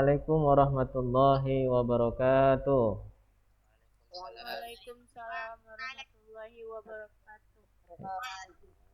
Assalamualaikum warahmatullahi wabarakatuh. Waalaikumsalam warahmatullahi wabarakatuh.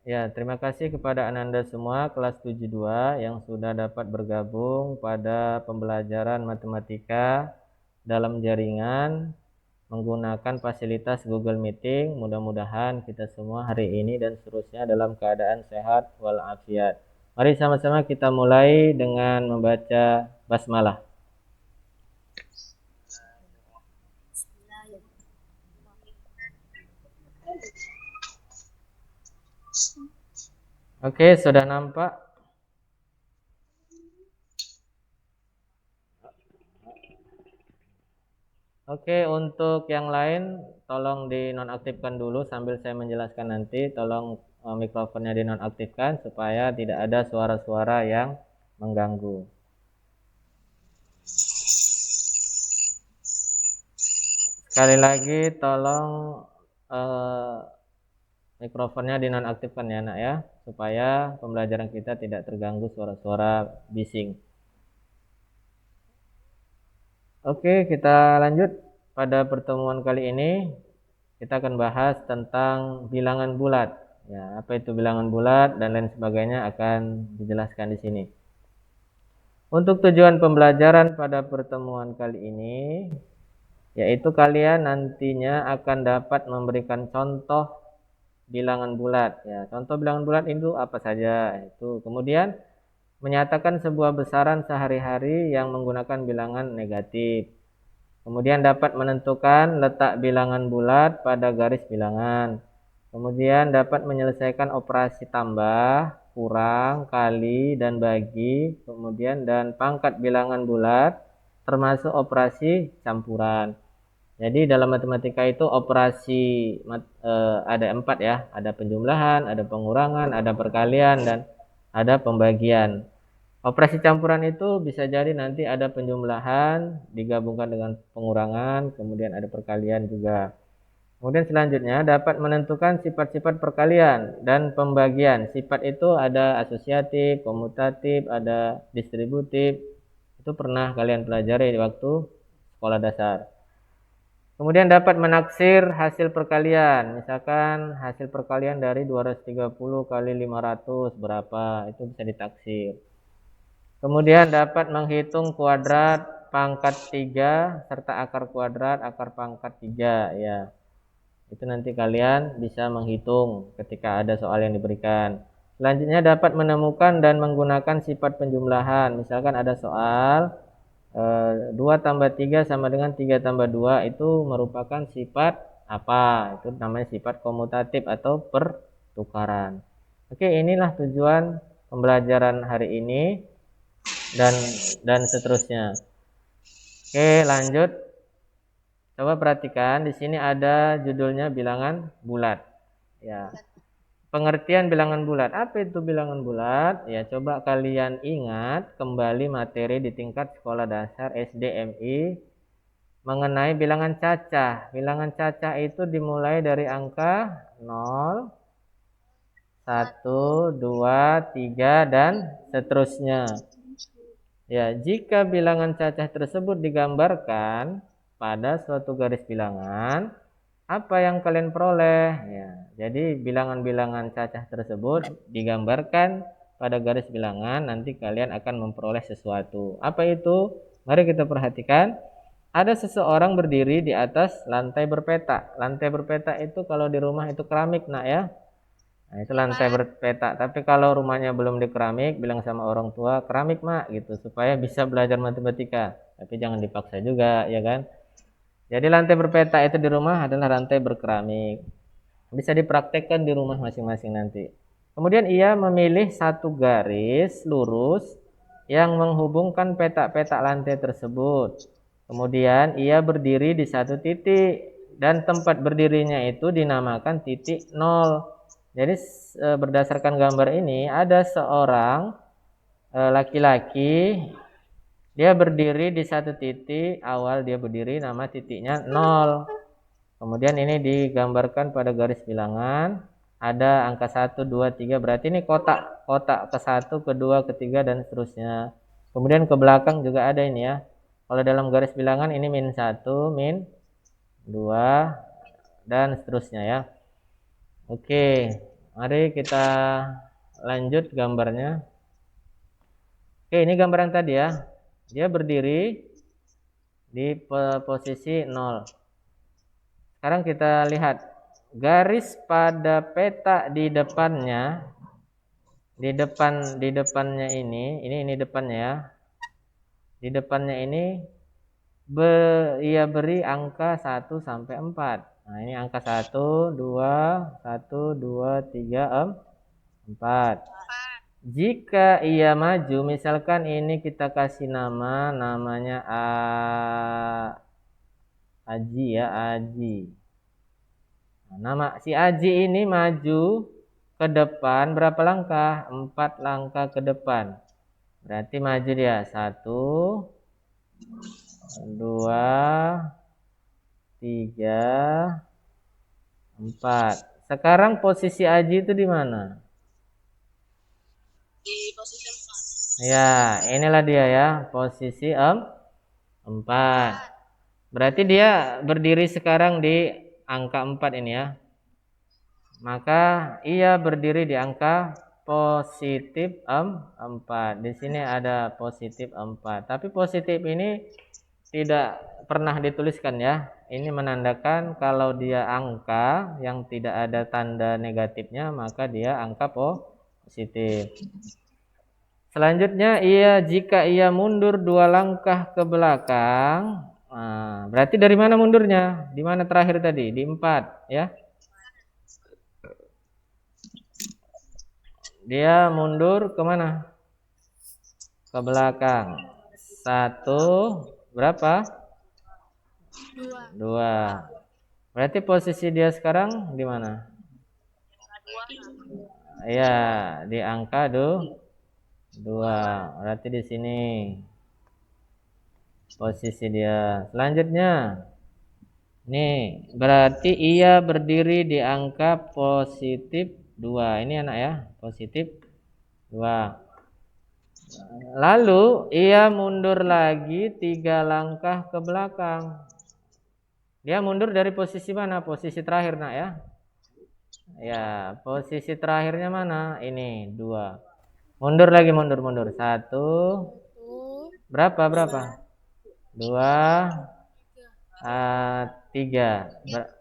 Ya, terima kasih kepada Ananda semua kelas 72 yang sudah dapat bergabung pada pembelajaran matematika dalam jaringan menggunakan fasilitas Google Meeting. Mudah-mudahan kita semua hari ini dan seterusnya dalam keadaan sehat walafiat. Mari sama-sama kita mulai dengan membaca basmalah. Oke, sudah nampak? Oke, untuk yang lain tolong dinonaktifkan dulu sambil saya menjelaskan nanti. Tolong mikrofonnya dinonaktifkan supaya tidak ada suara-suara yang mengganggu. Sekali lagi tolong mikrofonnya dinonaktifkan ya nak ya, supaya pembelajaran kita tidak terganggu suara-suara bising. Oke, kita lanjut. Pada pertemuan kali ini kita akan bahas tentang bilangan bulat. Ya, apa itu bilangan bulat dan lain sebagainya akan dijelaskan di sini. Untuk tujuan pembelajaran pada pertemuan kali ini, yaitu kalian nantinya akan dapat memberikan contoh bilangan bulat. Ya, contoh bilangan bulat itu apa saja? Itu kemudian menyatakan sebuah besaran sehari-hari yang menggunakan bilangan negatif. Kemudian dapat menentukan letak bilangan bulat pada garis bilangan. Kemudian dapat menyelesaikan operasi tambah, kurang, kali, dan bagi. Kemudian dan pangkat bilangan bulat termasuk operasi campuran. Jadi dalam matematika itu operasi ada 4 ya. Ada penjumlahan, ada pengurangan, ada perkalian, dan ada pembagian. Operasi campuran itu bisa jadi nanti ada penjumlahan digabungkan dengan pengurangan, kemudian ada perkalian juga. Kemudian selanjutnya dapat menentukan sifat-sifat perkalian dan pembagian. Sifat itu ada asosiatif, komutatif, ada distributif. Itu pernah kalian pelajari di waktu sekolah dasar. Kemudian dapat menaksir hasil perkalian. Misalkan hasil perkalian dari 230 kali 500 berapa, itu bisa ditaksir. Kemudian dapat menghitung kuadrat pangkat 3 serta akar kuadrat akar pangkat 3 ya. Itu nanti kalian bisa menghitung ketika ada soal yang diberikan. Selanjutnya dapat menemukan dan menggunakan sifat penjumlahan. Misalkan ada soal 2 tambah 3 sama dengan 3 tambah 2 itu merupakan sifat apa? Itu namanya sifat komutatif atau pertukaran. Oke, inilah tujuan pembelajaran hari ini dan seterusnya. Oke, lanjut. Coba perhatikan di sini ada judulnya bilangan bulat. Ya. Pengertian bilangan bulat. Apa itu bilangan bulat? Ya, coba kalian ingat kembali materi di tingkat sekolah dasar SD MI mengenai bilangan cacah. Bilangan cacah itu dimulai dari angka 0, 1, 2, 3 dan seterusnya. Ya, jika bilangan cacah tersebut digambarkan pada suatu garis bilangan, apa yang kalian peroleh? Ya, jadi bilangan-bilangan cacah tersebut digambarkan pada garis bilangan, nanti kalian akan memperoleh sesuatu. Apa itu? Mari kita perhatikan. Ada seseorang berdiri di atas lantai berpetak. Lantai berpetak itu kalau di rumah itu keramik, nak ya. Nah, itu lantai berpetak. Tapi kalau rumahnya belum di keramik, bilang sama orang tua, keramik mak gitu, supaya bisa belajar matematika. Tapi jangan dipaksa juga, ya kan? Jadi lantai berpetak itu di rumah adalah lantai berkeramik. Bisa dipraktekkan di rumah masing-masing nanti. Kemudian ia memilih satu garis lurus yang menghubungkan petak-petak lantai tersebut. Kemudian ia berdiri di satu titik dan tempat berdirinya itu dinamakan titik 0. Jadi berdasarkan gambar ini ada seorang laki-laki, dia berdiri di satu titik, awal dia berdiri nama titiknya 0. Kemudian ini digambarkan pada garis bilangan, ada angka 1, 2, 3, berarti ini kotak ke 1, ke 2, ke 3 dan seterusnya. Kemudian ke belakang juga ada ini ya. Kalau dalam garis bilangan ini -1, -2, dan seterusnya ya. Oke, mari kita lanjut gambarnya. Oke, ini gambar yang tadi ya. Dia berdiri di posisi 0. Sekarang kita lihat garis pada peta di depannya. Di depannya ini depannya ya. Di depannya ini ia beri angka 1 sampai 4. Nah, ini angka 1, 2, 1, 2, 3, 4. Jika ia maju, misalkan ini kita kasih namanya Aji ya, Aji. Nah, nama si Aji ini maju ke depan berapa langkah? 4 langkah ke depan. Berarti maju dia 1, 2, 3, 4. Sekarang posisi Aji itu di mana? Di posisi 4. Ya, inilah dia ya, posisi 4. Berarti dia berdiri sekarang di angka 4 ini ya. Maka ia berdiri di angka positif 4. Di sini ada positif 4. Tapi positif ini tidak pernah dituliskan ya. Ini menandakan kalau dia angka yang tidak ada tanda negatifnya, maka dia angka positif. Selanjutnya jika ia mundur 2 langkah ke belakang, nah, berarti dari mana mundurnya? Di mana terakhir tadi? Di 4 ya. Dia mundur ke mana? Ke belakang. 1, berapa? 2. Berarti posisi dia sekarang di mana? Ya, di angka 2. Berarti di sini posisi dia. Selanjutnya, nih, berarti ia berdiri di angka positif 2. Ini anak ya, positif 2. Lalu ia mundur lagi 3 langkah ke belakang. Dia mundur dari posisi mana? Posisi terakhir nak ya. Ya, posisi terakhirnya mana? Ini 2. Mundur lagi, mundur. 1. Berapa? 2, 3.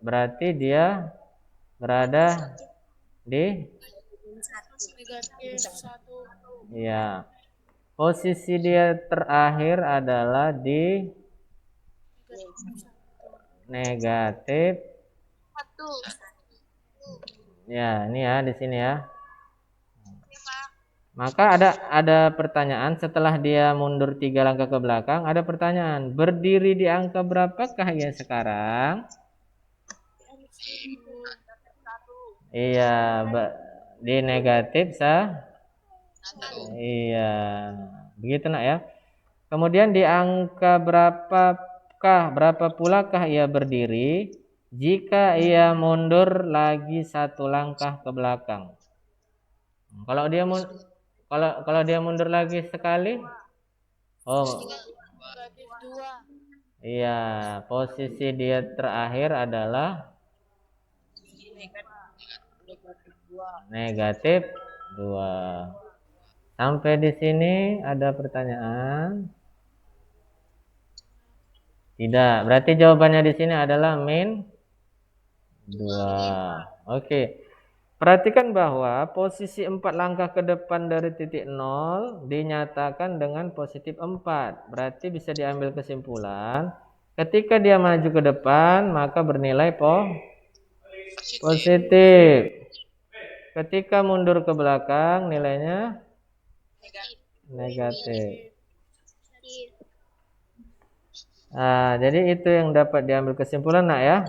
Berarti dia berada di ya. Posisi dia terakhir adalah di negatif 1. Ya, ini ya di sini ya. Maka ada pertanyaan setelah dia mundur 3 langkah ke belakang, ada pertanyaan, berdiri di angka berapakah ia sekarang? Iya, di negatif iya. Begitu nak ya. Kemudian di angka berapa pulakah ia berdiri jika ia mundur lagi 1 langkah ke belakang? Kalau dia mundur lagi sekali, iya, posisi dia terakhir adalah negatif 2. Sampai di sini ada pertanyaan? Tidak. Berarti jawabannya di sini adalah -2. Oke. Perhatikan bahwa posisi 4 langkah ke depan dari titik 0 dinyatakan dengan positif 4. Berarti bisa diambil kesimpulan, ketika dia maju ke depan maka bernilai positif. Ketika mundur ke belakang nilainya negatif. Nah, jadi itu yang dapat diambil kesimpulan nak ya.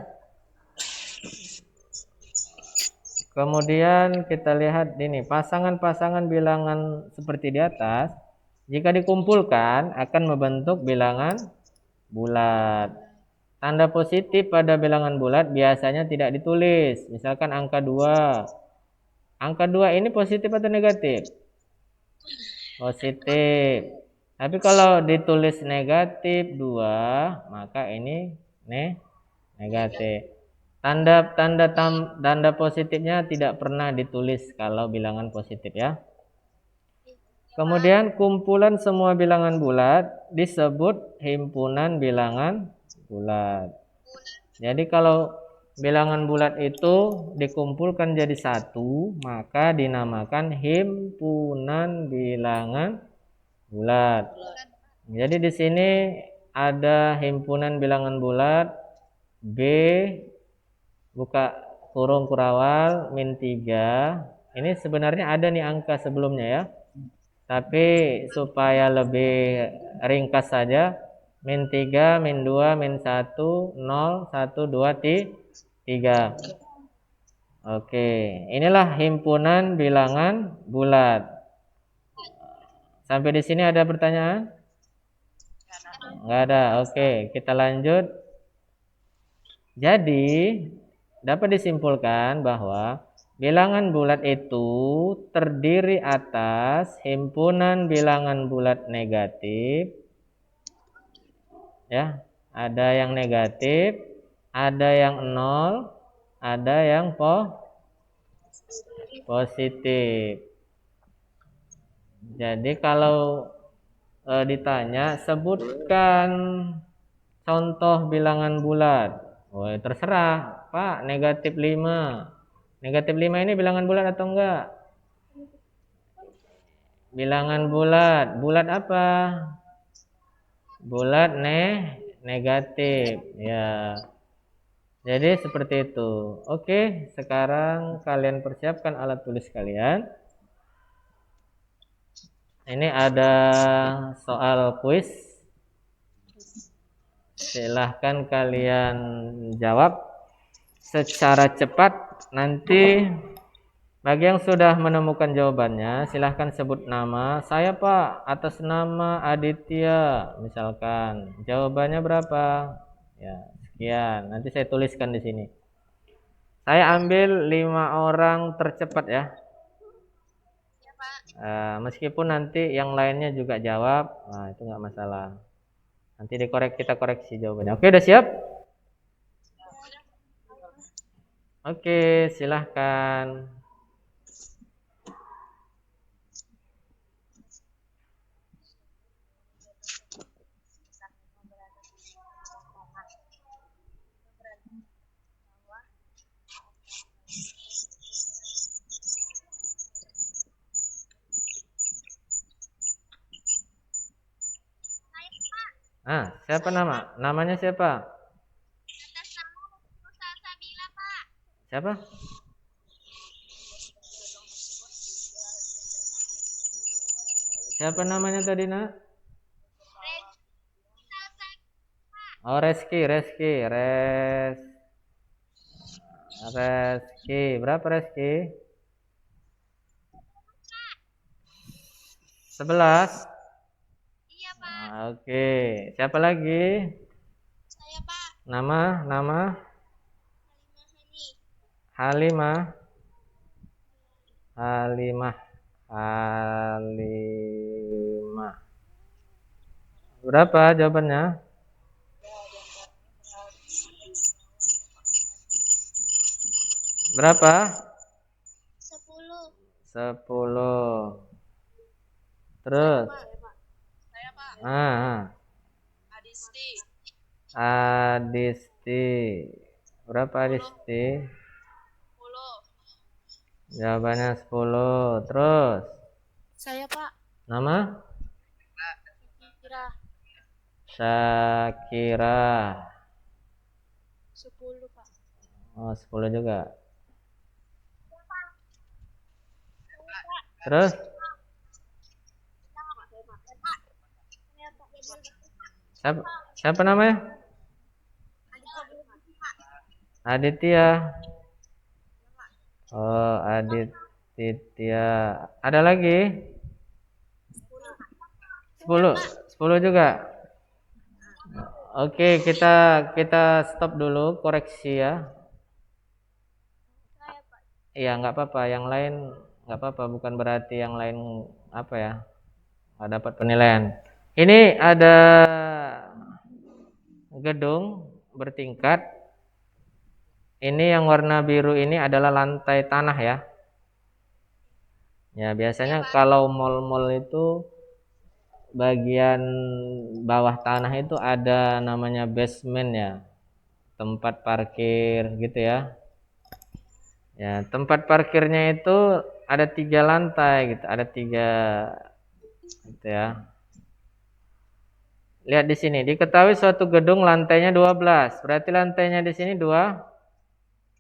Kemudian kita lihat ini pasangan-pasangan bilangan seperti di atas, jika dikumpulkan akan membentuk bilangan bulat. Tanda positif pada bilangan bulat biasanya tidak ditulis. Misalkan angka 2. Angka 2 ini positif atau negatif? Positif. Tapi kalau ditulis negatif 2, maka ini negatif. Tanda positifnya tidak pernah ditulis kalau bilangan positif ya. Kemudian kumpulan semua bilangan bulat disebut himpunan bilangan bulat. Jadi kalau bilangan bulat itu dikumpulkan jadi satu, maka dinamakan himpunan bilangan bulat. Jadi di sini ada himpunan bilangan bulat B buka kurung kurawal min 3. Ini sebenarnya ada nih angka sebelumnya ya. Tapi supaya lebih ringkas saja, min 3, min 2, min 1, 0, 1, 2, 3. Oke, inilah himpunan bilangan bulat. Sampai di sini ada pertanyaan? Nggak ada. Oke, kita lanjut. Jadi, dapat disimpulkan bahwa bilangan bulat itu terdiri atas himpunan bilangan bulat negatif. Ya, ada yang negatif, ada yang 0, ada yang positif. Jadi kalau ditanya sebutkan contoh bilangan bulat. Oh, terserah, Pak, negatif 5. Negatif 5 ini bilangan bulat atau enggak? Bilangan bulat. Bulat apa? Bulat negatif. Ya. Jadi seperti itu. Oke, sekarang kalian persiapkan alat tulis kalian. Ini ada soal kuis. Silahkan kalian jawab secara cepat. Nanti bagi yang sudah menemukan jawabannya, silahkan sebut nama. Saya Pak, atas nama Aditya, misalkan. Jawabannya berapa? Ya, sekian. Nanti saya tuliskan di sini. Saya ambil 5 orang tercepat ya. Meskipun nanti yang lainnya juga jawab, nah itu nggak masalah. Nanti kita koreksi jawabannya. Oke, udah siap? Oke, silahkan. Siapa nama? Namanya siapa? Atas nama Nusa Sabila, Pak. Siapa? Siapa namanya tadi, Nak? Oh, Reski. Berapa Reski? 11. Iya, Pak. Oke. Siapa lagi? Saya, Pak. Nama? Halimah Hani. Halimah. Berapa jawabannya? Berapa? 10. 10. Terus? Saya, Pak. Adisti. Berapa Adisti? 10. Jawabannya 10. Terus? Saya, Pak. Nama? Kira Syakira. 10, Pak. Oh, 10 juga. Terus? Siapa namanya? Aditya. Oh, Aditya. Ada lagi? 10 juga. Oke, kita stop dulu, koreksi ya. Iya, nggak apa-apa. Yang lain nggak apa-apa. Bukan berarti yang lain apa ya, nggak dapat penilaian. Ini ada gedung bertingkat. Ini yang warna biru ini adalah lantai tanah ya. Ya, biasanya kalau mall-mall itu bagian bawah tanah itu ada namanya basement ya. Tempat parkir gitu ya. Ya, tempat parkirnya itu ada 3 lantai gitu, ada 3 gitu ya. Lihat di sini, diketahui suatu gedung lantainya 12. Berarti lantainya di sini 2.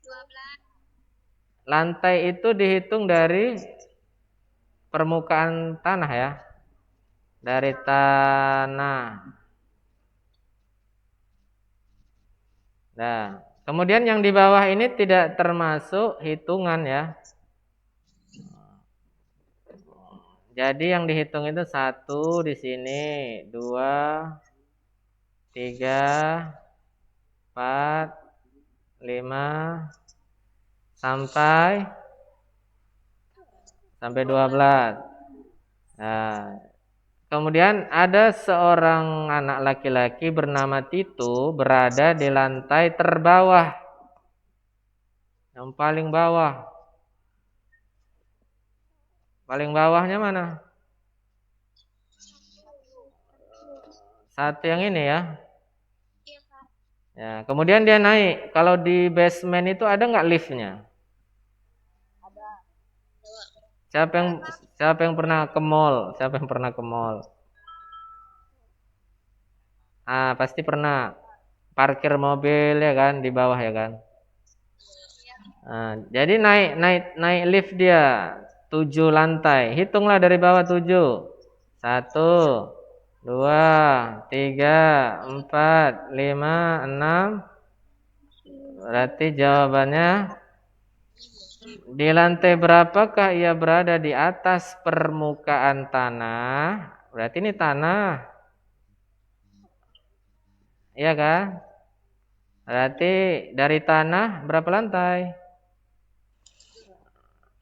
12. Lantai itu dihitung dari permukaan tanah ya. Dari tanah. Nah, kemudian yang di bawah ini tidak termasuk hitungan ya. Jadi yang dihitung itu 1 di sini, 2, 3, 4, 5 sampai 12. Nah, kemudian ada seorang anak laki-laki bernama Tito berada di lantai terbawah. Yang paling bawah. Paling bawahnya mana? 1 yang ini ya. Iya, Pak. Ya, kemudian dia naik. Kalau di basement itu ada nggak liftnya? Ada. Siapa yang pernah ke mall? Siapa yang pernah ke mall? Ah, pasti pernah. Parkir mobil ya kan di bawah ya kan. Nah, jadi naik lift dia 7 lantai. Hitunglah dari bawah 7. 1, 2, 3, 4, 5, 6. Berarti jawabannya di lantai berapakah ia berada di atas permukaan tanah? Berarti ini tanah. Iya kan? Berarti dari tanah berapa lantai?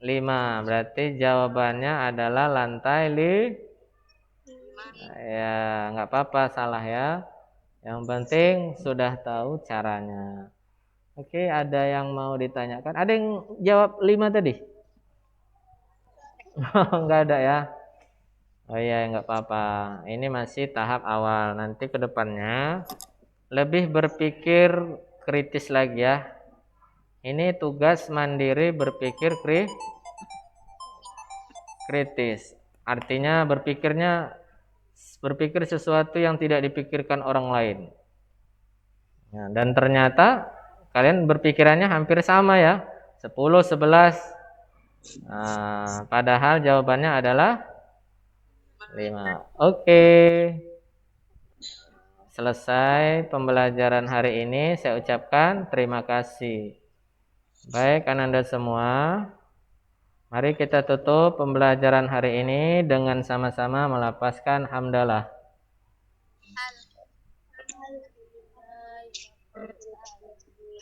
5. Berarti jawabannya adalah lantai 5. Ya, nggak apa-apa salah ya. Yang penting sudah tahu caranya. Oke, ada yang mau ditanyakan? Ada yang jawab 5 tadi? Nggak ada ya? Oh iya, nggak apa-apa. Ini masih tahap awal. Nanti ke depannya lebih berpikir kritis lagi ya. Ini tugas mandiri berpikir kritis. Artinya berpikir sesuatu yang tidak dipikirkan orang lain. Ya, dan ternyata kalian berpikirannya hampir sama ya. 10, 11. Nah, padahal jawabannya adalah 5. Oke. Selesai pembelajaran hari ini. Saya ucapkan terima kasih. Baik, Ananda semua. Mari kita tutup pembelajaran hari ini dengan sama-sama melafazkan hamdalah.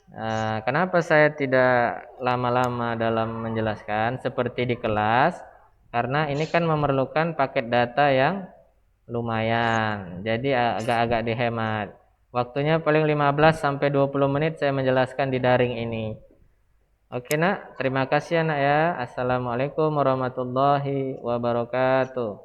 Nah, kenapa saya tidak lama-lama dalam menjelaskan seperti di kelas? Karena ini kan memerlukan paket data yang lumayan. Jadi agak-agak dihemat. Waktunya paling 15 sampai 20 menit saya menjelaskan di daring ini. Oke nak, terima kasih ya nak ya. Assalamualaikum warahmatullahi wabarakatuh.